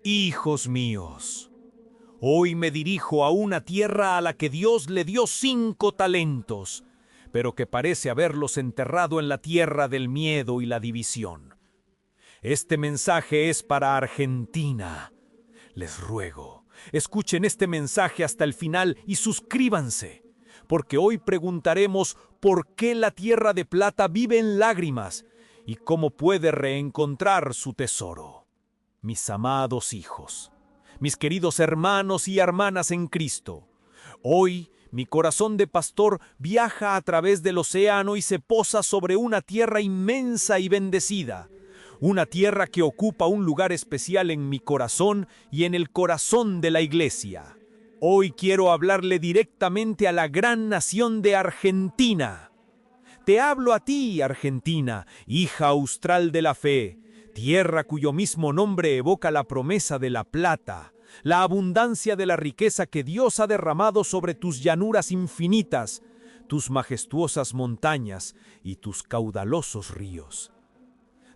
Hijos míos, hoy me dirijo a una tierra a la que Dios le dio 5 talentos, pero que parece haberlos enterrado en la tierra del miedo y la división. Este mensaje es para Argentina. Les ruego, escuchen este mensaje hasta el final y suscríbanse, porque hoy preguntaremos por qué la tierra de plata vive en lágrimas y cómo puede reencontrar su tesoro. Mis amados hijos, mis queridos hermanos y hermanas en Cristo, hoy mi corazón de pastor viaja a través del océano y se posa sobre una tierra inmensa y bendecida, una tierra que ocupa un lugar especial en mi corazón y en el corazón de la iglesia. Hoy quiero hablarle directamente a la gran nación de Argentina. Te hablo a ti, Argentina, hija austral de la fe, tierra cuyo mismo nombre evoca la promesa de la plata, la abundancia de la riqueza que Dios ha derramado sobre tus llanuras infinitas, tus majestuosas montañas y tus caudalosos ríos.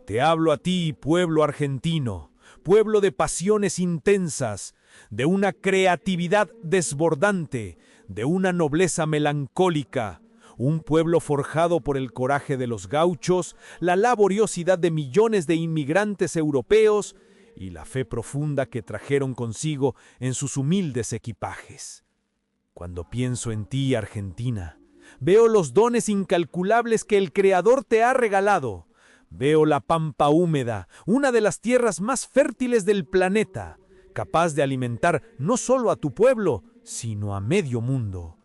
Te hablo a ti, pueblo argentino, pueblo de pasiones intensas, de una creatividad desbordante, de una nobleza melancólica, un pueblo forjado por el coraje de los gauchos, la laboriosidad de millones de inmigrantes europeos y la fe profunda que trajeron consigo en sus humildes equipajes. Cuando pienso en ti, Argentina, veo los dones incalculables que el Creador te ha regalado. Veo la pampa húmeda, una de las tierras más fértiles del planeta, capaz de alimentar no solo a tu pueblo, sino a medio mundo.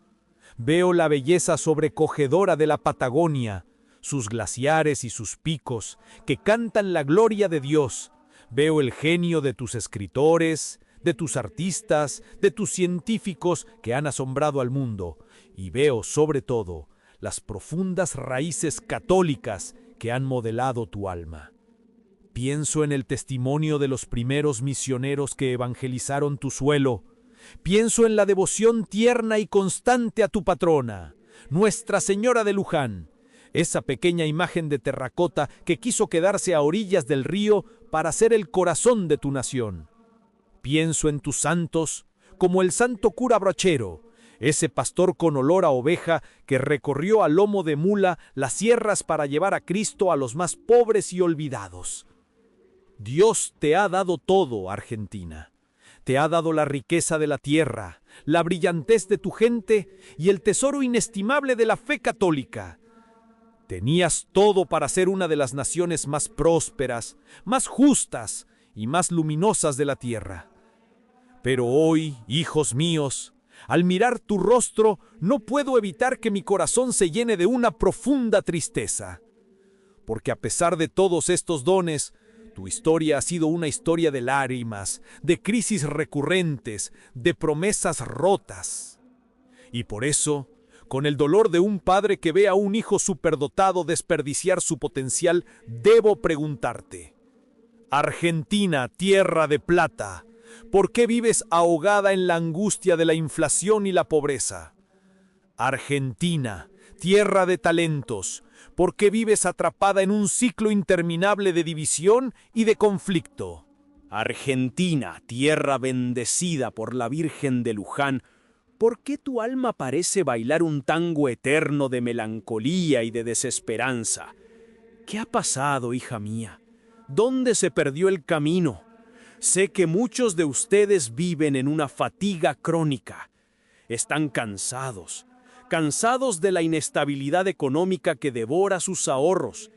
Veo la belleza sobrecogedora de la Patagonia, sus glaciares y sus picos, que cantan la gloria de Dios. Veo el genio de tus escritores, de tus artistas, de tus científicos que han asombrado al mundo. Y veo, sobre todo, las profundas raíces católicas que han modelado tu alma. Pienso en el testimonio de los primeros misioneros que evangelizaron tu suelo. Pienso en la devoción tierna y constante a tu patrona, Nuestra Señora de Luján, esa pequeña imagen de terracota que quiso quedarse a orillas del río para ser el corazón de tu nación. Pienso en tus santos, como el santo cura Brochero, ese pastor con olor a oveja que recorrió a lomo de mula las sierras para llevar a Cristo a los más pobres y olvidados. Dios te ha dado todo, Argentina. Te ha dado la riqueza de la tierra, la brillantez de tu gente y el tesoro inestimable de la fe católica. Tenías todo para ser una de las naciones más prósperas, más justas y más luminosas de la tierra. Pero hoy, hijos míos, al mirar tu rostro, no puedo evitar que mi corazón se llene de una profunda tristeza. Porque a pesar de todos estos dones, tu historia ha sido una historia de lágrimas, de crisis recurrentes, de promesas rotas. Y por eso, con el dolor de un padre que ve a un hijo superdotado desperdiciar su potencial, debo preguntarte: Argentina, tierra de plata, ¿por qué vives ahogada en la angustia de la inflación y la pobreza? Argentina, tierra de talentos, ¿por qué vives atrapada en un ciclo interminable de división y de conflicto? Argentina, tierra bendecida por la Virgen de Luján, ¿por qué tu alma parece bailar un tango eterno de melancolía y de desesperanza? ¿Qué ha pasado, hija mía? ¿Dónde se perdió el camino? Sé que muchos de ustedes viven en una fatiga crónica. Están cansados de la inestabilidad económica que devora sus ahorros,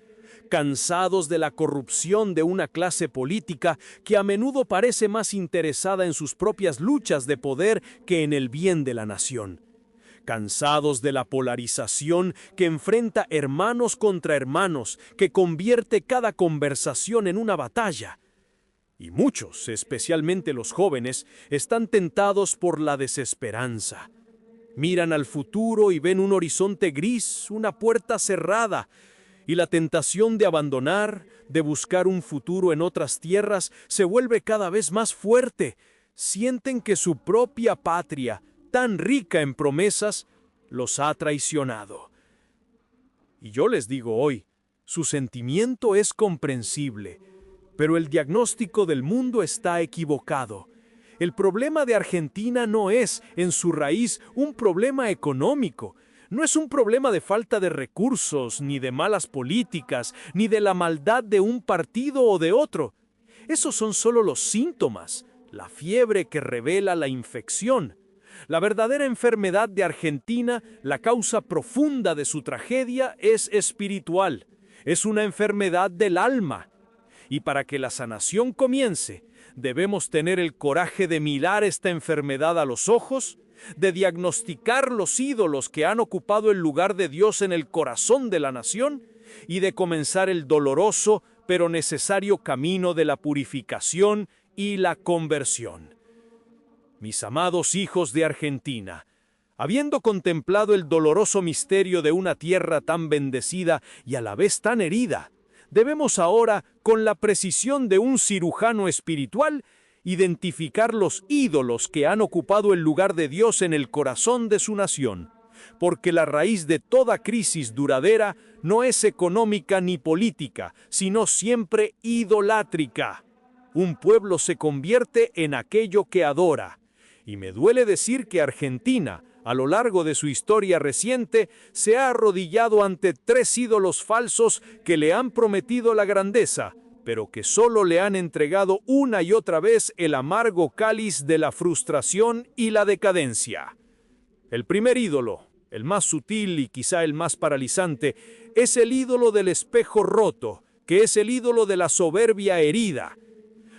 cansados de la corrupción de una clase política que a menudo parece más interesada en sus propias luchas de poder que en el bien de la nación, cansados de la polarización que enfrenta hermanos contra hermanos, que convierte cada conversación en una batalla. Y muchos, especialmente los jóvenes, están tentados por la desesperanza. Miran al futuro y ven un horizonte gris, una puerta cerrada, y la tentación de abandonar, de buscar un futuro en otras tierras, se vuelve cada vez más fuerte. Sienten que su propia patria, tan rica en promesas, los ha traicionado. Y yo les digo hoy, su sentimiento es comprensible, Pero el diagnóstico del mundo está equivocado. El problema de Argentina no es, en su raíz, un problema económico. No es un problema de falta de recursos, ni de malas políticas, ni de la maldad de un partido o de otro. Esos son solo los síntomas, la fiebre que revela la infección. La verdadera enfermedad de Argentina, la causa profunda de su tragedia, es espiritual. Es una enfermedad del alma. Y para que la sanación comience, debemos tener el coraje de mirar esta enfermedad a los ojos, de diagnosticar los ídolos que han ocupado el lugar de Dios en el corazón de la nación y de comenzar el doloroso pero necesario camino de la purificación y la conversión. Mis amados hijos de Argentina, habiendo contemplado el doloroso misterio de una tierra tan bendecida y a la vez tan herida, debemos ahora, con la precisión de un cirujano espiritual, identificar los ídolos que han ocupado el lugar de Dios en el corazón de su nación, porque la raíz de toda crisis duradera no es económica ni política, sino siempre idolátrica. Un pueblo se convierte en aquello que adora, y me duele decir que Argentina, a lo largo de su historia reciente, se ha arrodillado ante 3 ídolos falsos que le han prometido la grandeza, pero que solo le han entregado una y otra vez el amargo cáliz de la frustración y la decadencia. El primer ídolo, el más sutil y quizá el más paralizante, es el ídolo del espejo roto, que es el ídolo de la soberbia herida.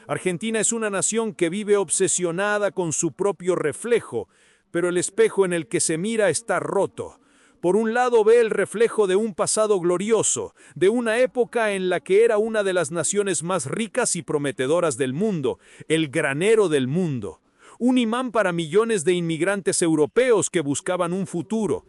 Argentina es una nación que vive obsesionada con su propio reflejo, pero el espejo en el que se mira está roto. Por un lado ve el reflejo de un pasado glorioso, de una época en la que era una de las naciones más ricas y prometedoras del mundo, el granero del mundo, un imán para millones de inmigrantes europeos que buscaban un futuro.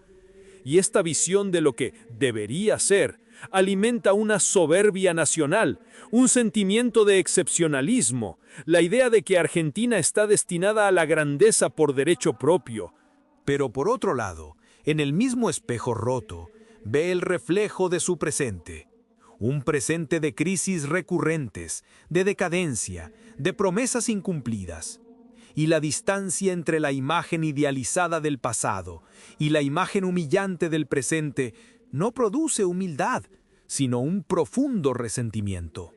Y esta visión de lo que debería ser alimenta una soberbia nacional, un sentimiento de excepcionalismo, la idea de que Argentina está destinada a la grandeza por derecho propio. Pero por otro lado, en el mismo espejo roto, ve el reflejo de su presente. Un presente de crisis recurrentes, de decadencia, de promesas incumplidas. Y la distancia entre la imagen idealizada del pasado y la imagen humillante del presente no produce humildad, sino un profundo resentimiento.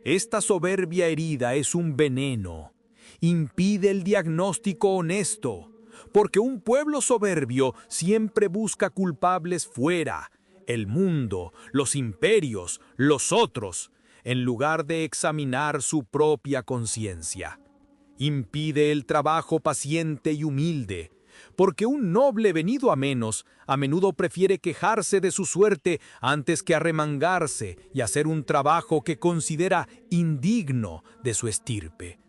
Esta soberbia herida es un veneno. Impide el diagnóstico honesto, porque un pueblo soberbio siempre busca culpables fuera, el mundo, los imperios, los otros, en lugar de examinar su propia conciencia. Impide el trabajo paciente y humilde, porque un noble venido a menudo prefiere quejarse de su suerte antes que arremangarse y hacer un trabajo que considera indigno de su estirpe.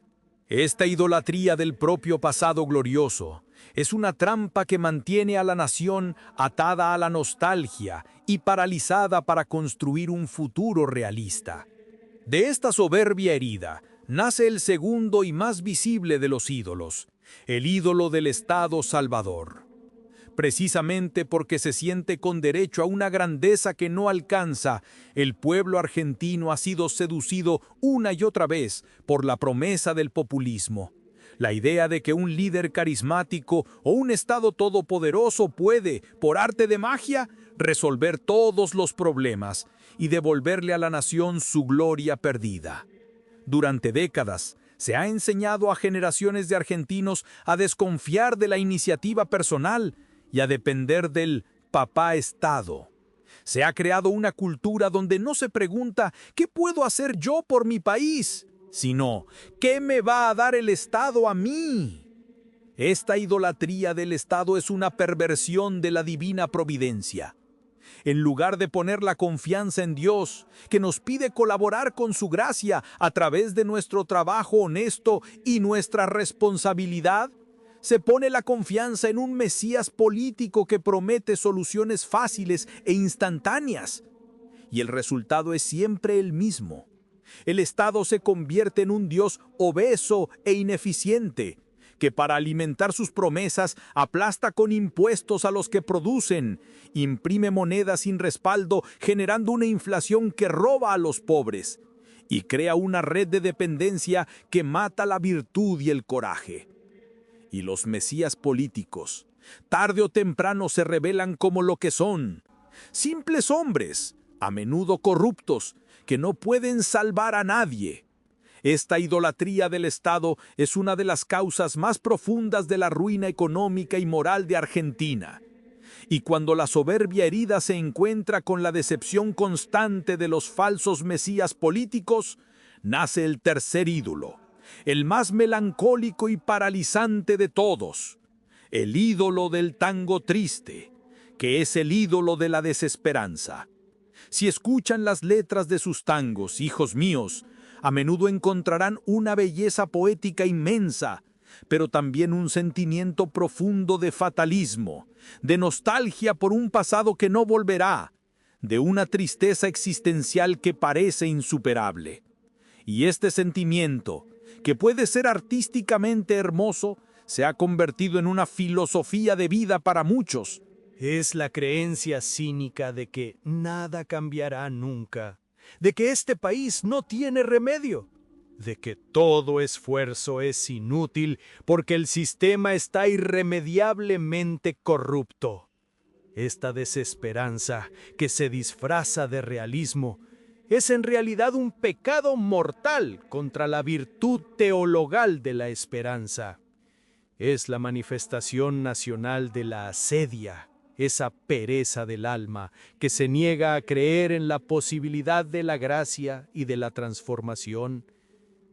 Esta idolatría del propio pasado glorioso es una trampa que mantiene a la nación atada a la nostalgia y paralizada para construir un futuro realista. De esta soberbia herida nace el segundo y más visible de los ídolos, el ídolo del Estado Salvador. Precisamente porque se siente con derecho a una grandeza que no alcanza, el pueblo argentino ha sido seducido una y otra vez por la promesa del populismo. La idea de que un líder carismático o un Estado todopoderoso puede, por arte de magia, resolver todos los problemas y devolverle a la nación su gloria perdida. Durante décadas, se ha enseñado a generaciones de argentinos a desconfiar de la iniciativa personal y a depender del papá Estado. Se ha creado una cultura donde no se pregunta ¿qué puedo hacer yo por mi país?, sino ¿qué me va a dar el Estado a mí? Esta idolatría del Estado es una perversión de la divina providencia. En lugar de poner la confianza en Dios, que nos pide colaborar con su gracia a través de nuestro trabajo honesto y nuestra responsabilidad, se pone la confianza en un Mesías político que promete soluciones fáciles e instantáneas. Y el resultado es siempre el mismo. El Estado se convierte en un Dios obeso e ineficiente, que para alimentar sus promesas aplasta con impuestos a los que producen, imprime monedas sin respaldo generando una inflación que roba a los pobres, y crea una red de dependencia que mata la virtud y el coraje. Y los mesías políticos, tarde o temprano se revelan como lo que son, simples hombres, a menudo corruptos, que no pueden salvar a nadie. Esta idolatría del Estado es una de las causas más profundas de la ruina económica y moral de Argentina. Y cuando la soberbia herida se encuentra con la decepción constante de los falsos mesías políticos, nace el tercer ídolo, el más melancólico y paralizante de todos, el ídolo del tango triste, que es el ídolo de la desesperanza. Si escuchan las letras de sus tangos, hijos míos, a menudo encontrarán una belleza poética inmensa, pero también un sentimiento profundo de fatalismo, de nostalgia por un pasado que no volverá, de una tristeza existencial que parece insuperable. Y este sentimiento, que puede ser artísticamente hermoso, se ha convertido en una filosofía de vida para muchos. Es la creencia cínica de que nada cambiará nunca, de que este país no tiene remedio, de que todo esfuerzo es inútil porque el sistema está irremediablemente corrupto. Esta desesperanza, que se disfraza de realismo, es en realidad un pecado mortal contra la virtud teologal de la esperanza. Es la manifestación nacional de la asedia, esa pereza del alma que se niega a creer en la posibilidad de la gracia y de la transformación.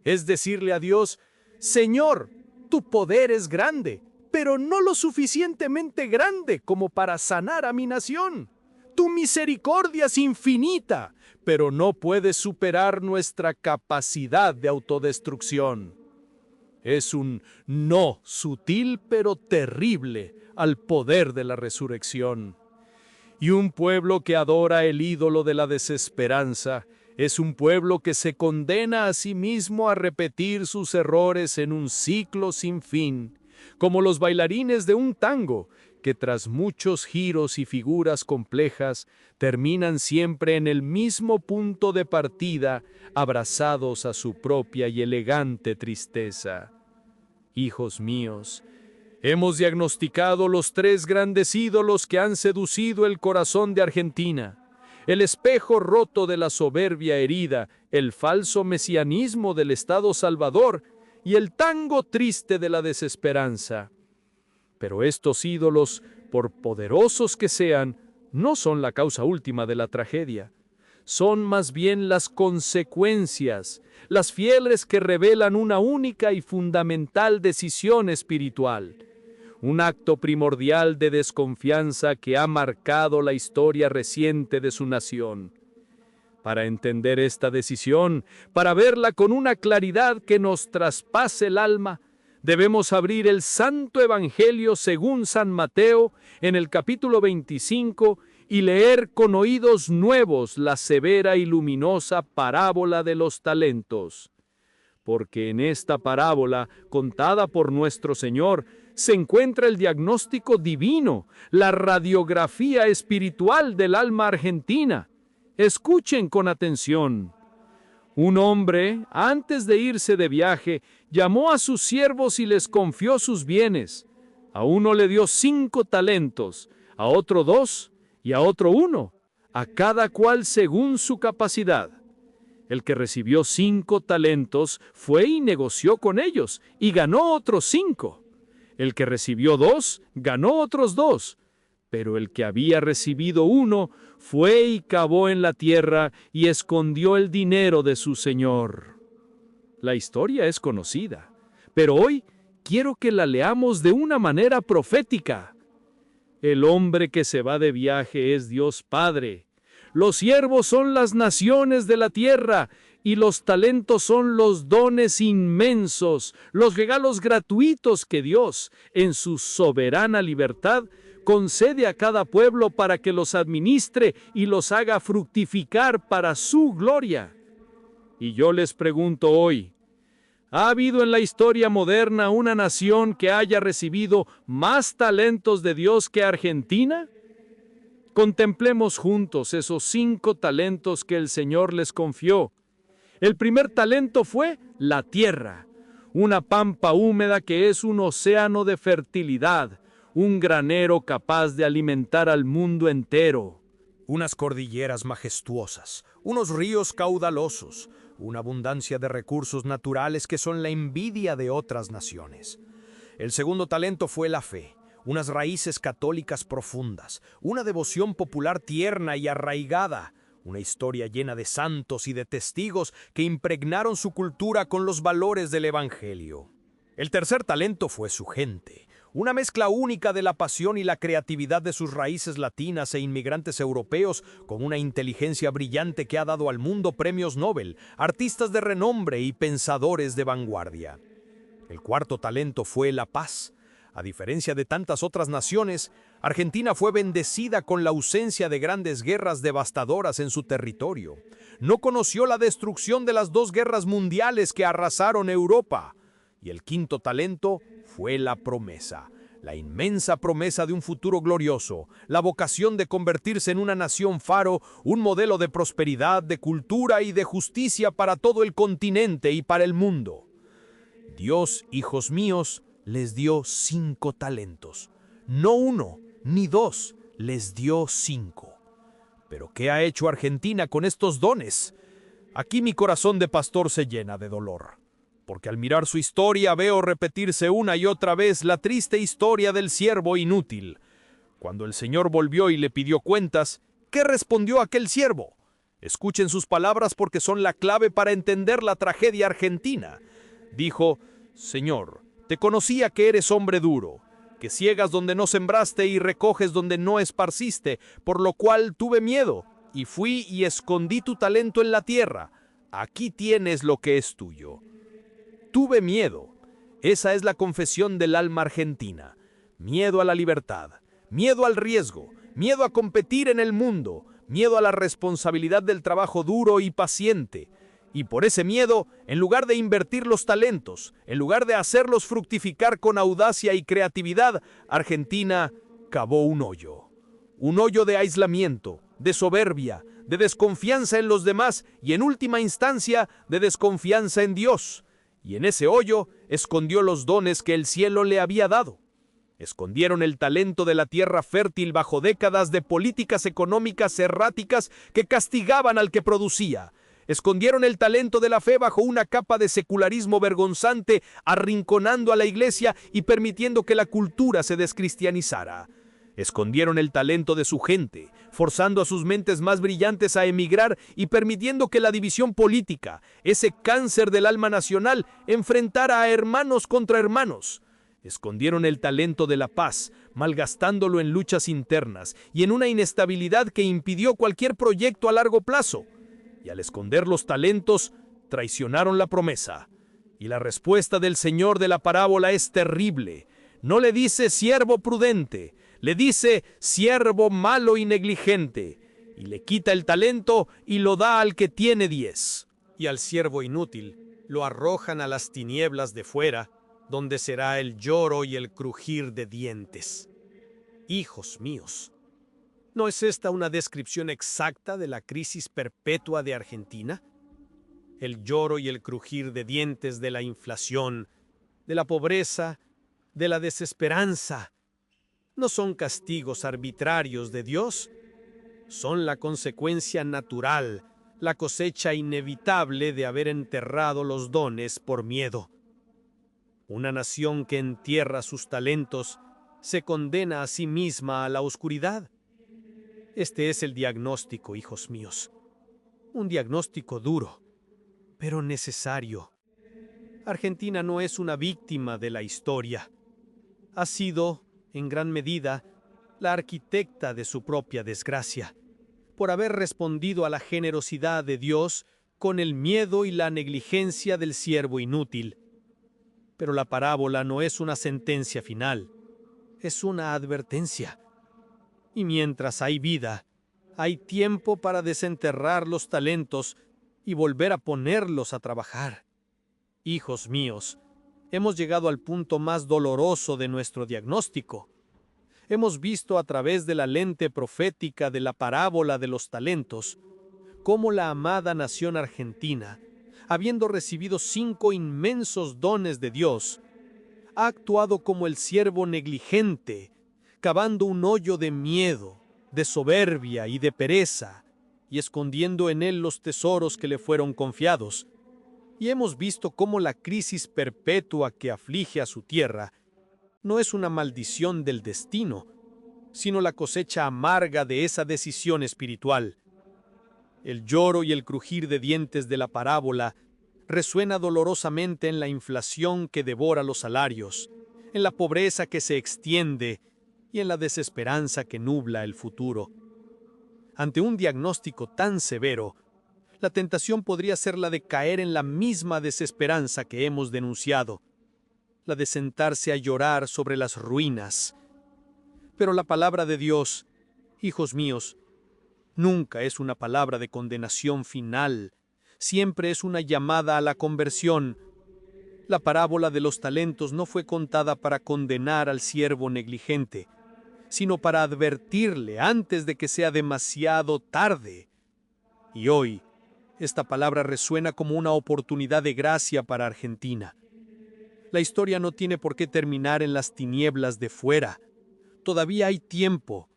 Es decirle a Dios: Señor, tu poder es grande, pero no lo suficientemente grande como para sanar a mi nación. Tu misericordia es infinita, pero no puede superar nuestra capacidad de autodestrucción. Es un no sutil pero terrible al poder de la resurrección. Y un pueblo que adora el ídolo de la desesperanza es un pueblo que se condena a sí mismo a repetir sus errores en un ciclo sin fin, como los bailarines de un tango, que tras muchos giros y figuras complejas terminan siempre en el mismo punto de partida, abrazados a su propia y elegante tristeza. Hijos míos, hemos diagnosticado los tres grandes ídolos que han seducido el corazón de Argentina: el espejo roto de la soberbia herida, el falso mesianismo del Estado Salvador y el tango triste de la desesperanza. Pero estos ídolos, por poderosos que sean, no son la causa última de la tragedia. Son más bien las consecuencias, las fiebres que revelan una única y fundamental decisión espiritual. Un acto primordial de desconfianza que ha marcado la historia reciente de su nación. Para entender esta decisión, para verla con una claridad que nos traspase el alma, debemos abrir el Santo Evangelio según San Mateo en el capítulo 25 y leer con oídos nuevos la severa y luminosa parábola de los talentos. Porque en esta parábola, contada por nuestro Señor, se encuentra el diagnóstico divino, la radiografía espiritual del alma argentina. Escuchen con atención. Un hombre, antes de irse de viaje, llamó a sus siervos y les confió sus bienes. A uno le dio 5 talentos, a otro 2 y a otro 1, a cada cual según su capacidad. El que recibió 5 talentos fue y negoció con ellos y ganó otros 5. El que recibió 2 ganó otros 2. Pero el que había recibido 1 fue y cavó en la tierra y escondió el dinero de su señor. La historia es conocida, pero hoy quiero que la leamos de una manera profética. El hombre que se va de viaje es Dios Padre. Los siervos son las naciones de la tierra y los talentos son los dones inmensos, los regalos gratuitos que Dios, en su soberana libertad, concede a cada pueblo para que los administre y los haga fructificar para su gloria. Y yo les pregunto hoy, ¿ha habido en la historia moderna una nación que haya recibido más talentos de Dios que Argentina? Contemplemos juntos esos 5 talentos que el Señor les confió. El primer talento fue la tierra, una pampa húmeda que es un océano de fertilidad, un granero capaz de alimentar al mundo entero. Unas cordilleras majestuosas, unos ríos caudalosos, una abundancia de recursos naturales que son la envidia de otras naciones. El segundo talento fue la fe, unas raíces católicas profundas, una devoción popular tierna y arraigada, una historia llena de santos y de testigos que impregnaron su cultura con los valores del Evangelio. El tercer talento fue su gente, una mezcla única de la pasión y la creatividad de sus raíces latinas e inmigrantes europeos, con una inteligencia brillante que ha dado al mundo premios Nobel, artistas de renombre y pensadores de vanguardia. El cuarto talento fue la paz. A diferencia de tantas otras naciones, Argentina fue bendecida con la ausencia de grandes guerras devastadoras en su territorio. No conoció la destrucción de las 2 guerras mundiales que arrasaron Europa. Y el quinto talento fue la promesa, la inmensa promesa de un futuro glorioso, la vocación de convertirse en una nación faro, un modelo de prosperidad, de cultura y de justicia para todo el continente y para el mundo. Dios, hijos míos, les dio 5 talentos. No 1, ni 2, les dio 5. ¿Pero qué ha hecho Argentina con estos dones? Aquí mi corazón de pastor se llena de dolor, porque al mirar su historia veo repetirse una y otra vez la triste historia del siervo inútil. Cuando el Señor volvió y le pidió cuentas, ¿qué respondió aquel siervo? Escuchen sus palabras porque son la clave para entender la tragedia argentina. Dijo: Señor, te conocía que eres hombre duro, que ciegas donde no sembraste y recoges donde no esparciste, por lo cual tuve miedo, y fui y escondí tu talento en la tierra. Aquí tienes lo que es tuyo. Tuve miedo. Esa es la confesión del alma argentina. Miedo a la libertad, miedo al riesgo, miedo a competir en el mundo, miedo a la responsabilidad del trabajo duro y paciente. Y por ese miedo, en lugar de invertir los talentos, en lugar de hacerlos fructificar con audacia y creatividad, Argentina cavó un hoyo de aislamiento, de soberbia, de desconfianza en los demás y en última instancia de desconfianza en Dios. Y en ese hoyo escondió los dones que el cielo le había dado. Escondieron el talento de la tierra fértil bajo décadas de políticas económicas erráticas que castigaban al que producía. Escondieron el talento de la fe bajo una capa de secularismo vergonzante, arrinconando a la iglesia y permitiendo que la cultura se descristianizara. Escondieron el talento de su gente, forzando a sus mentes más brillantes a emigrar y permitiendo que la división política, ese cáncer del alma nacional, enfrentara a hermanos contra hermanos. Escondieron el talento de la paz, malgastándolo en luchas internas y en una inestabilidad que impidió cualquier proyecto a largo plazo. Y al esconder los talentos, traicionaron la promesa. Y la respuesta del Señor de la parábola es terrible. No le dice siervo prudente, le dice siervo malo y negligente, y le quita el talento y lo da al que tiene 10. Y al siervo inútil lo arrojan a las tinieblas de fuera, donde será el lloro y el crujir de dientes. Hijos míos, ¿no es esta una descripción exacta de la crisis perpetua de Argentina? El lloro y el crujir de dientes de la inflación, de la pobreza, de la desesperanza, ¿no son castigos arbitrarios de Dios? Son la consecuencia natural, la cosecha inevitable de haber enterrado los dones por miedo. Una nación que entierra sus talentos se condena a sí misma a la oscuridad. Este es el diagnóstico, hijos míos. Un diagnóstico duro, pero necesario. Argentina no es una víctima de la historia. Ha sido, en gran medida, la arquitecta de su propia desgracia, por haber respondido a la generosidad de Dios con el miedo y la negligencia del siervo inútil. Pero la parábola no es una sentencia final, es una advertencia. Y mientras hay vida, hay tiempo para desenterrar los talentos y volver a ponerlos a trabajar. Hijos míos, hemos llegado al punto más doloroso de nuestro diagnóstico. Hemos visto a través de la lente profética de la parábola de los talentos cómo la amada nación argentina habiendo recibido 5 inmensos dones de Dios, ha actuado como el siervo negligente, cavando un hoyo de miedo, de soberbia y de pereza, y escondiendo en él los tesoros que le fueron confiados. Y hemos visto cómo la crisis perpetua que aflige a su tierra no es una maldición del destino, sino la cosecha amarga de esa decisión espiritual. El lloro y el crujir de dientes de la parábola resuena dolorosamente en la inflación que devora los salarios, en la pobreza que se extiende y en la desesperanza que nubla el futuro. Ante un diagnóstico tan severo, la tentación podría ser la de caer en la misma desesperanza que hemos denunciado, la de sentarse a llorar sobre las ruinas. Pero la palabra de Dios, hijos míos, nunca es una palabra de condenación final, siempre es una llamada a la conversión. La parábola de los talentos no fue contada para condenar al siervo negligente, sino para advertirle antes de que sea demasiado tarde. Y hoy, esta palabra resuena como una oportunidad de gracia para Argentina. La historia no tiene por qué terminar en las tinieblas de fuera. Todavía hay tiempo.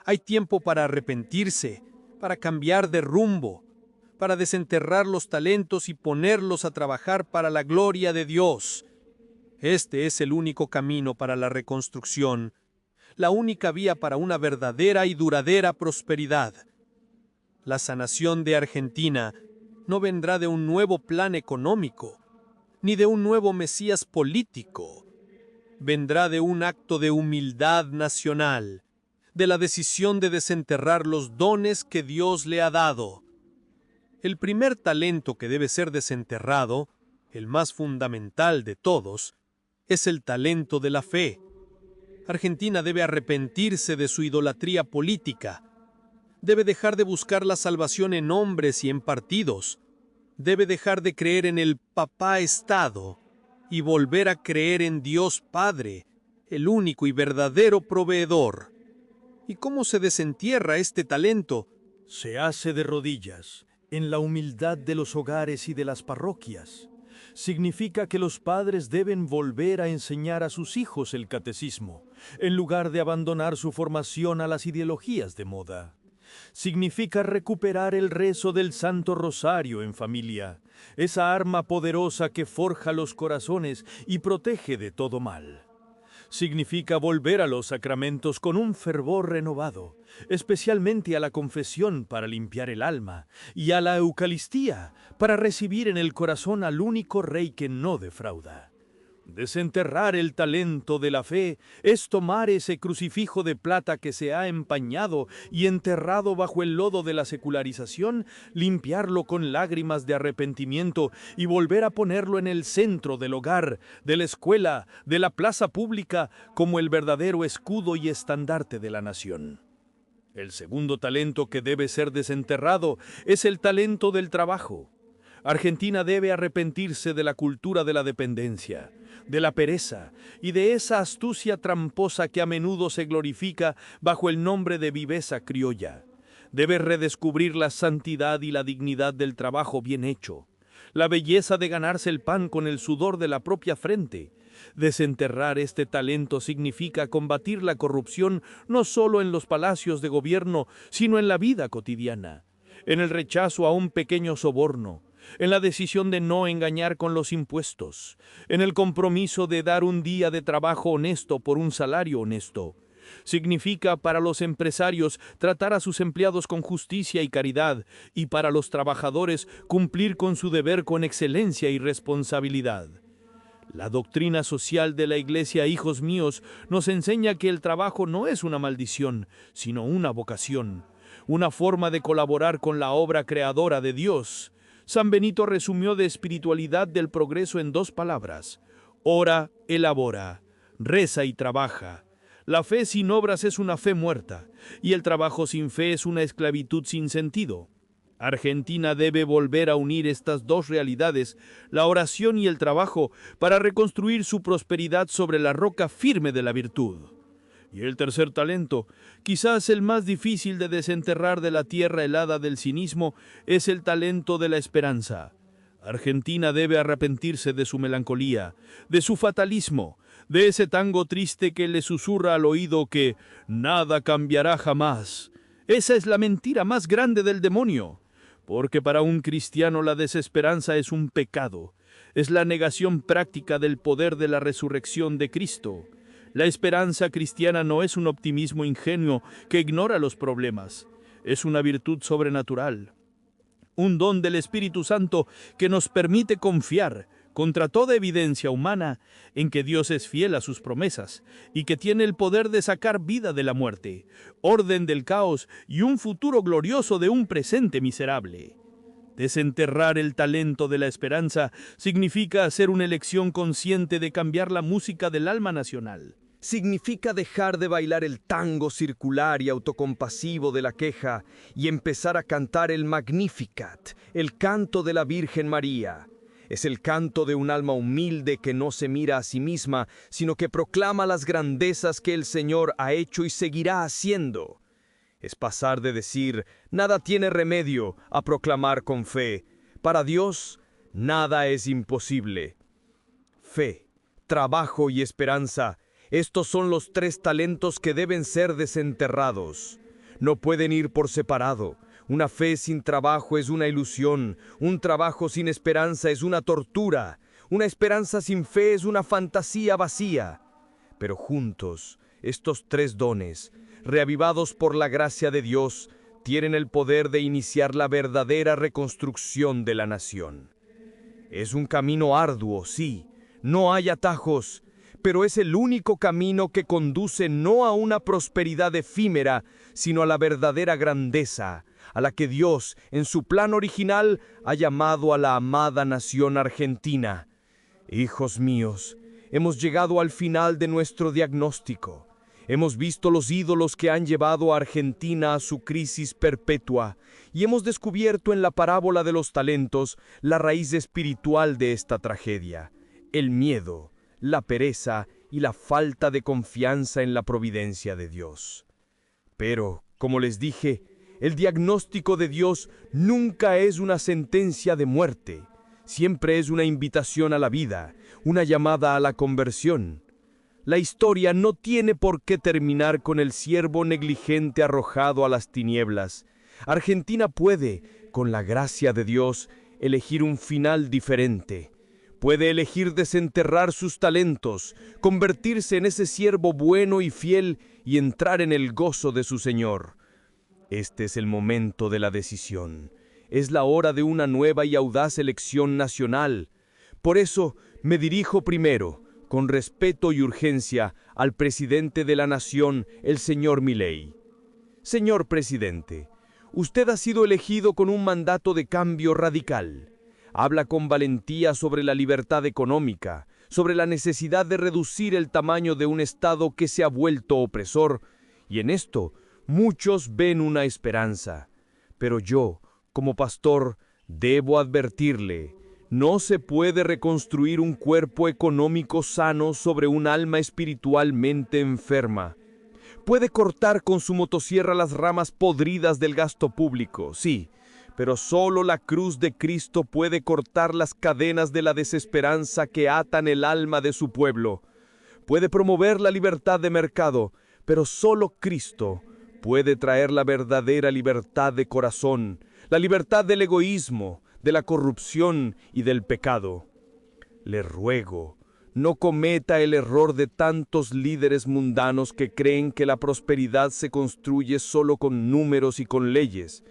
Hay tiempo para arrepentirse, para cambiar de rumbo, para desenterrar los talentos y ponerlos a trabajar para la gloria de Dios. Este es el único camino para la reconstrucción, la única vía para una verdadera y duradera prosperidad. La sanación de Argentina no vendrá de un nuevo plan económico, ni de un nuevo Mesías político. Vendrá de un acto de humildad nacional, de la decisión de desenterrar los dones que Dios le ha dado. El primer talento que debe ser desenterrado, el más fundamental de todos, es el talento de la fe. Argentina debe arrepentirse de su idolatría política. Debe dejar de buscar la salvación en hombres y en partidos. Debe dejar de creer en el papá Estado y volver a creer en Dios Padre, el único y verdadero proveedor. ¿Y cómo se desentierra este talento? Se hace de rodillas, en la humildad de los hogares y de las parroquias. Significa que los padres deben volver a enseñar a sus hijos el catecismo, en lugar de abandonar su formación a las ideologías de moda. Significa recuperar el rezo del Santo Rosario en familia, esa arma poderosa que forja los corazones y protege de todo mal. Significa volver a los sacramentos con un fervor renovado, especialmente a la confesión para limpiar el alma y a la Eucaristía para recibir en el corazón al único Rey que no defrauda. Desenterrar el talento de la fe es tomar ese crucifijo de plata que se ha empañado y enterrado bajo el lodo de la secularización, limpiarlo con lágrimas de arrepentimiento y volver a ponerlo en el centro del hogar, de la escuela, de la plaza pública, como el verdadero escudo y estandarte de la nación. El segundo talento que debe ser desenterrado es el talento del trabajo. Argentina debe arrepentirse de la cultura de la dependencia, de la pereza y de esa astucia tramposa que a menudo se glorifica bajo el nombre de viveza criolla. Debe redescubrir la santidad y la dignidad del trabajo bien hecho, la belleza de ganarse el pan con el sudor de la propia frente. Desenterrar este talento significa combatir la corrupción no solo en los palacios de gobierno, sino en la vida cotidiana, en el rechazo a un pequeño soborno, en la decisión de no engañar con los impuestos, en el compromiso de dar un día de trabajo honesto por un salario honesto. Significa para los empresarios tratar a sus empleados con justicia y caridad, y para los trabajadores cumplir con su deber con excelencia y responsabilidad. La doctrina social de la Iglesia, hijos míos, nos enseña que el trabajo no es una maldición, sino una vocación, una forma de colaborar con la obra creadora de Dios. San Benito resumió de espiritualidad del progreso en 2 palabras: ora, elabora, reza y trabaja. La fe sin obras es una fe muerta, y el trabajo sin fe es una esclavitud sin sentido. Argentina debe volver a unir estas 2 realidades, la oración y el trabajo, para reconstruir su prosperidad sobre la roca firme de la virtud. Y el tercer talento, quizás el más difícil de desenterrar de la tierra helada del cinismo, es el talento de la esperanza. Argentina debe arrepentirse de su melancolía, de su fatalismo, de ese tango triste que le susurra al oído que nada cambiará jamás. Esa es la mentira más grande del demonio, porque para un cristiano la desesperanza es un pecado, es la negación práctica del poder de la resurrección de Cristo. La esperanza cristiana no es un optimismo ingenuo que ignora los problemas, es una virtud sobrenatural. Un don del Espíritu Santo que nos permite confiar, contra toda evidencia humana, en que Dios es fiel a sus promesas y que tiene el poder de sacar vida de la muerte, orden del caos y un futuro glorioso de un presente miserable. Desenterrar el talento de la esperanza significa hacer una elección consciente de cambiar la música del alma nacional. Significa dejar de bailar el tango circular y autocompasivo de la queja y empezar a cantar el Magnificat, el canto de la Virgen María. Es el canto de un alma humilde que no se mira a sí misma, sino que proclama las grandezas que el Señor ha hecho y seguirá haciendo. Es pasar de decir, nada tiene remedio, a proclamar con fe. Para Dios, nada es imposible. Fe, trabajo y esperanza. Estos son los tres talentos que deben ser desenterrados. No pueden ir por separado. Una fe sin trabajo es una ilusión. Un trabajo sin esperanza es una tortura. Una esperanza sin fe es una fantasía vacía. Pero juntos, estos tres dones, reavivados por la gracia de Dios, tienen el poder de iniciar la verdadera reconstrucción de la nación. Es un camino arduo, sí. No hay atajos. Pero es el único camino que conduce no a una prosperidad efímera, sino a la verdadera grandeza, a la que Dios, en su plan original, ha llamado a la amada nación argentina. Hijos míos, hemos llegado al final de nuestro diagnóstico. Hemos visto los ídolos que han llevado a Argentina a su crisis perpetua, y hemos descubierto en la parábola de los talentos la raíz espiritual de esta tragedia: el miedo, la pereza y la falta de confianza en la providencia de Dios. Pero, como les dije, el diagnóstico de Dios nunca es una sentencia de muerte, siempre es una invitación a la vida, una llamada a la conversión. La historia no tiene por qué terminar con el siervo negligente arrojado a las tinieblas. Argentina puede, con la gracia de Dios, elegir un final diferente. Puede elegir desenterrar sus talentos, convertirse en ese siervo bueno y fiel y entrar en el gozo de su Señor. Este es el momento de la decisión. Es la hora de una nueva y audaz elección nacional. Por eso me dirijo primero, con respeto y urgencia, al presidente de la nación, el señor Milei. Señor presidente, usted ha sido elegido con un mandato de cambio radical. Habla con valentía sobre la libertad económica, sobre la necesidad de reducir el tamaño de un Estado que se ha vuelto opresor, y en esto muchos ven una esperanza. Pero yo, como pastor, debo advertirle, no se puede reconstruir un cuerpo económico sano sobre un alma espiritualmente enferma. Puede cortar con su motosierra las ramas podridas del gasto público, sí, pero solo la cruz de Cristo puede cortar las cadenas de la desesperanza que atan el alma de su pueblo. Puede promover la libertad de mercado, pero solo Cristo puede traer la verdadera libertad de corazón, la libertad del egoísmo, de la corrupción y del pecado. Le ruego, no cometa el error de tantos líderes mundanos que creen que la prosperidad se construye solo con números y con leyes.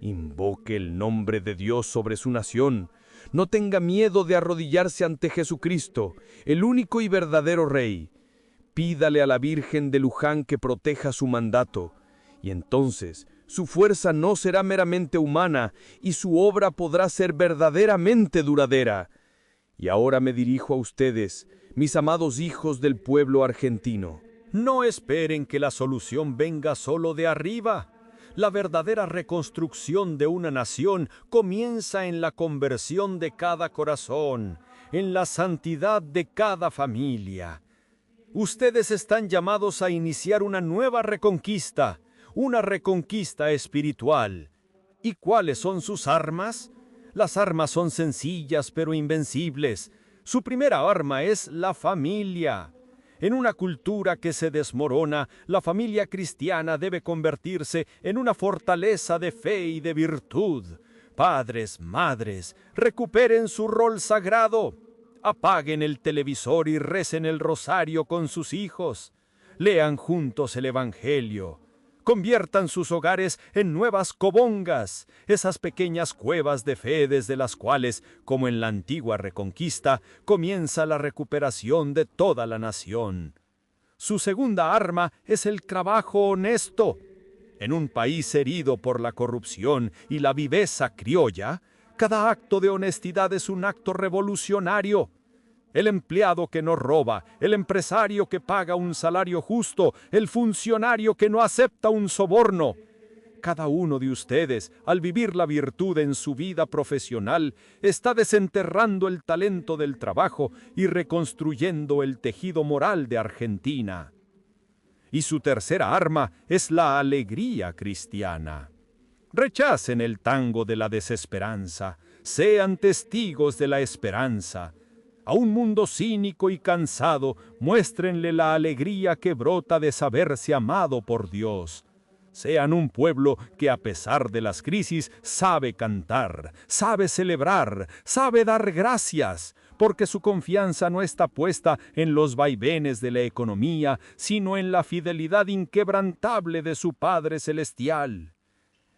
Invoque el nombre de Dios sobre su nación. No tenga miedo de arrodillarse ante Jesucristo, el único y verdadero Rey. Pídale a la Virgen de Luján que proteja su mandato, y entonces su fuerza no será meramente humana y su obra podrá ser verdaderamente duradera. Y ahora me dirijo a ustedes, mis amados hijos del pueblo argentino. No esperen que la solución venga solo de arriba. La verdadera reconstrucción de una nación comienza en la conversión de cada corazón, en la santidad de cada familia. Ustedes están llamados a iniciar una nueva reconquista, una reconquista espiritual. ¿Y cuáles son sus armas? Las armas son sencillas pero invencibles. Su primera arma es la familia. En una cultura que se desmorona, la familia cristiana debe convertirse en una fortaleza de fe y de virtud. Padres, madres, recuperen su rol sagrado. Apaguen el televisor y recen el rosario con sus hijos. Lean juntos el Evangelio. Conviertan sus hogares en nuevas cobongas, esas pequeñas cuevas de fe desde las cuales, como en la antigua Reconquista, comienza la recuperación de toda la nación. Su segunda arma es el trabajo honesto. En un país herido por la corrupción y la viveza criolla, cada acto de honestidad es un acto revolucionario. El empleado que no roba, el empresario que paga un salario justo, el funcionario que no acepta un soborno. Cada uno de ustedes, al vivir la virtud en su vida profesional, está desenterrando el talento del trabajo y reconstruyendo el tejido moral de Argentina. Y su tercera arma es la alegría cristiana. Rechacen el tango de la desesperanza, sean testigos de la esperanza. A un mundo cínico y cansado, muéstrenle la alegría que brota de saberse amado por Dios. Sean un pueblo que a pesar de las crisis sabe cantar, sabe celebrar, sabe dar gracias, porque su confianza no está puesta en los vaivenes de la economía, sino en la fidelidad inquebrantable de su Padre Celestial.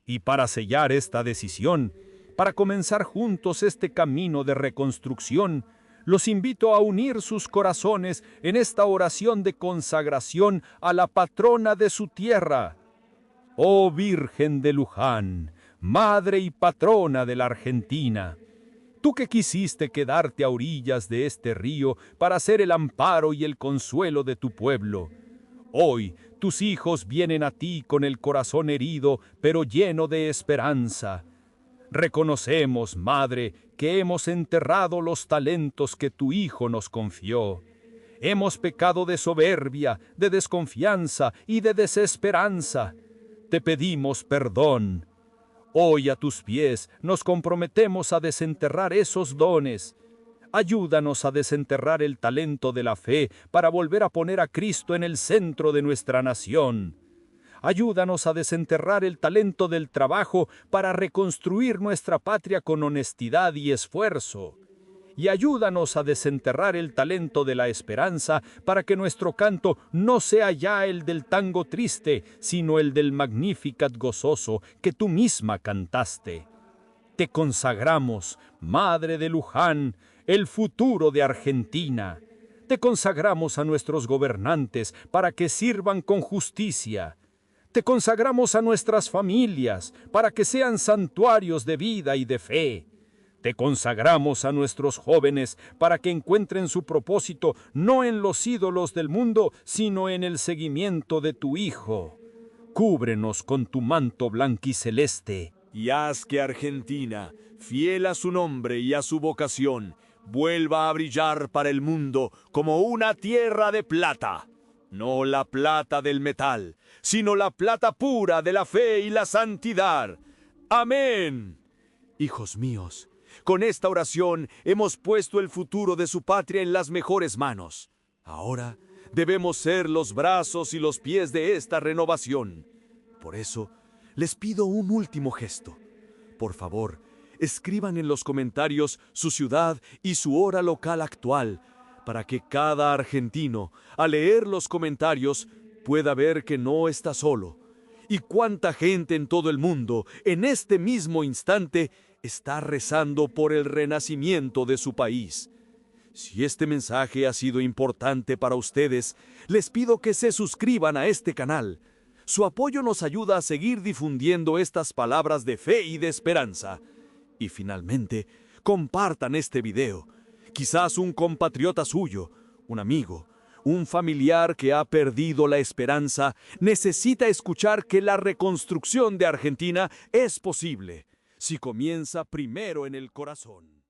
Y para sellar esta decisión, para comenzar juntos este camino de reconstrucción, los invito a unir sus corazones en esta oración de consagración a la patrona de su tierra. Oh Virgen de Luján, madre y patrona de la Argentina, tú que quisiste quedarte a orillas de este río para ser el amparo y el consuelo de tu pueblo, hoy tus hijos vienen a ti con el corazón herido, pero lleno de esperanza. Reconocemos, Madre, que hemos enterrado los talentos que tu Hijo nos confió. Hemos pecado de soberbia, de desconfianza y de desesperanza. Te pedimos perdón. Hoy a tus pies nos comprometemos a desenterrar esos dones. Ayúdanos a desenterrar el talento de la fe para volver a poner a Cristo en el centro de nuestra nación. Ayúdanos a desenterrar el talento del trabajo para reconstruir nuestra patria con honestidad y esfuerzo. Y ayúdanos a desenterrar el talento de la esperanza para que nuestro canto no sea ya el del tango triste, sino el del Magnificat gozoso que tú misma cantaste. Te consagramos, Madre de Luján, el futuro de Argentina. Te consagramos a nuestros gobernantes para que sirvan con justicia. Te consagramos a nuestras familias para que sean santuarios de vida y de fe. Te consagramos a nuestros jóvenes para que encuentren su propósito no en los ídolos del mundo, sino en el seguimiento de tu Hijo. Cúbrenos con tu manto blanquiceleste. Y haz que Argentina, fiel a su nombre y a su vocación, vuelva a brillar para el mundo como una tierra de plata. No la plata del metal, sino la plata pura de la fe y la santidad. Amén. Hijos míos, con esta oración hemos puesto el futuro de su patria en las mejores manos. Ahora debemos ser los brazos y los pies de esta renovación. Por eso, les pido un último gesto. Por favor, escriban en los comentarios su ciudad y su hora local actual, para que cada argentino, al leer los comentarios, pueda ver que no está solo. Y cuánta gente en todo el mundo, en este mismo instante, está rezando por el renacimiento de su país. Si este mensaje ha sido importante para ustedes, les pido que se suscriban a este canal. Su apoyo nos ayuda a seguir difundiendo estas palabras de fe y de esperanza. Y finalmente, compartan este video. Quizás un compatriota suyo, un amigo, un familiar que ha perdido la esperanza, necesita escuchar que la reconstrucción de Argentina es posible, si comienza primero en el corazón.